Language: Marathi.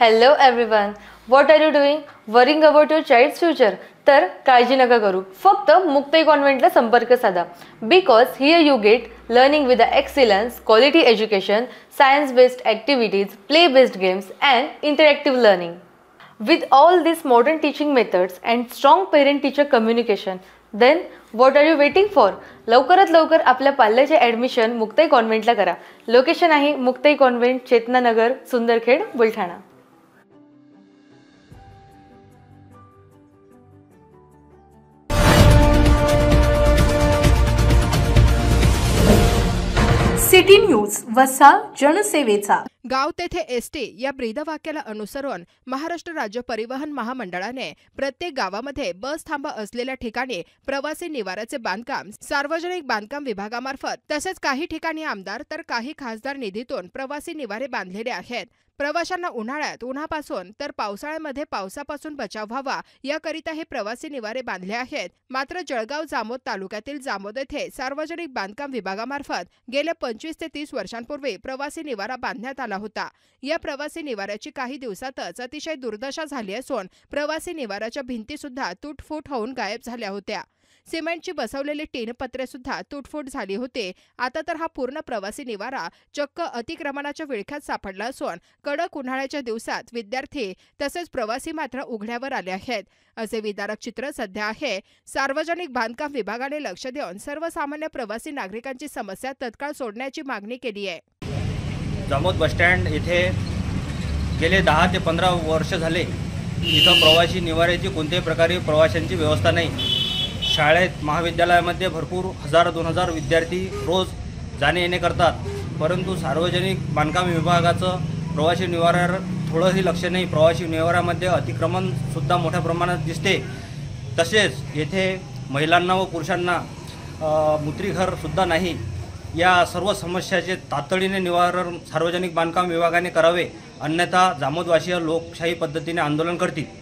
Hello everyone. What are you doing? Worrying about your child's future? तर काळजी नका करू. फक्त मुक्ताई कॉन्व्हेंटला संपर्क साधा. Because here you get learning with the excellence, quality education, science-based activities, play-based games and interactive learning. With all these modern teaching methods and strong parent-teacher communication, then what are you waiting for? लवकरात लवकर आपल्या पाल्याचे ॲडमिशन मुक्ताई कॉन्व्हेंटला करा. लोकेशन आहे Muktai convent, Chetananagar, Sundarkhed, Buldhana. City news वसा जनसेवेचा. गाव तेथे एसटी या ब्रीदवाक्याला अनुसरून महाराष्ट्र राज्य परिवहन महामंडळाने प्रत्येक गावामध्ये बस थांबा असलेल्या ठिकाणी प्रवासी निवाऱ्याचे बांधकाम सार्वजनिक बांधकाम विभागामार्फत तसेच काही ठिकाणी आमदार तर काही खासदार निधीतून प्रवासी निवारे बांधलेले आहेत. प्रवाशांना उन्हाळ्यात उन्हापासून तर पावसाळ्यामध्ये पावसापासून बचाव व्हावा याकरिता हे प्रवासी निवारे बांधले आहेत. मात्र जळगाव जामोद तालुक्यातील जामोद येथे सार्वजनिक बांधकाम विभागामार्फत गेल्या 25 ते 30 वर्षांपूर्वी प्रवासी निवारा बांधण्यात आला होता. या प्रवासी निवाऱ्याची काही दिवसातच अतिशय दुर्दशा झाली असून प्रवासी निवाऱ्याच्या भिंती सुद्धा तुटफूट होऊन गायब झाल्या होत्या. सिमेंटची बसवलेली टीनपत्रे सुद्धा तुटफूट झाली होती. आता तर हा पूर्ण प्रवासी निवारा चक्क अतिक्रमणाच्या विळख्यात सापडला असून कडक उन्हाळ्याच्या दिवसात विद्यार्थी तसेच प्रवासी मात्र उघड्यावर आले आहेत. असे विदारक चित्र सध्या आहे. सार्वजनिक बांधकाम विभागाने लक्ष देऊन सर्वसामान्य प्रवासी नागरिकांची समस्या तत्काळ सोडण्याची मागणी केली आहे. जामोद बसस्टँड येथे गेले 10 ते 15 वर्ष झाले इथं प्रवासी निवाऱ्याची कोणत्याही प्रकारे प्रवाशांची व्यवस्था नाही. शाळेत महाविद्यालयामध्ये भरपूर 1000-2000 विद्यार्थी रोज जाणे येणे करतात, परंतु सार्वजनिक बांधकाम विभागाचं प्रवासी निवाऱ्यावर थोडंही लक्ष नाही. प्रवासी निवाऱ्यामध्ये अतिक्रमणसुद्धा मोठ्या प्रमाणात दिसते. तसेच येथे महिलांना व पुरुषांना मूत्रीघरसुद्धा नाही. या सर्व समस्याचे तातडीने निवारण सार्वजनिक बांधकाम विभागाने करावे, अन्यथा जामोदवासीय लोकशाही पद्धतीने आंदोलन करतील.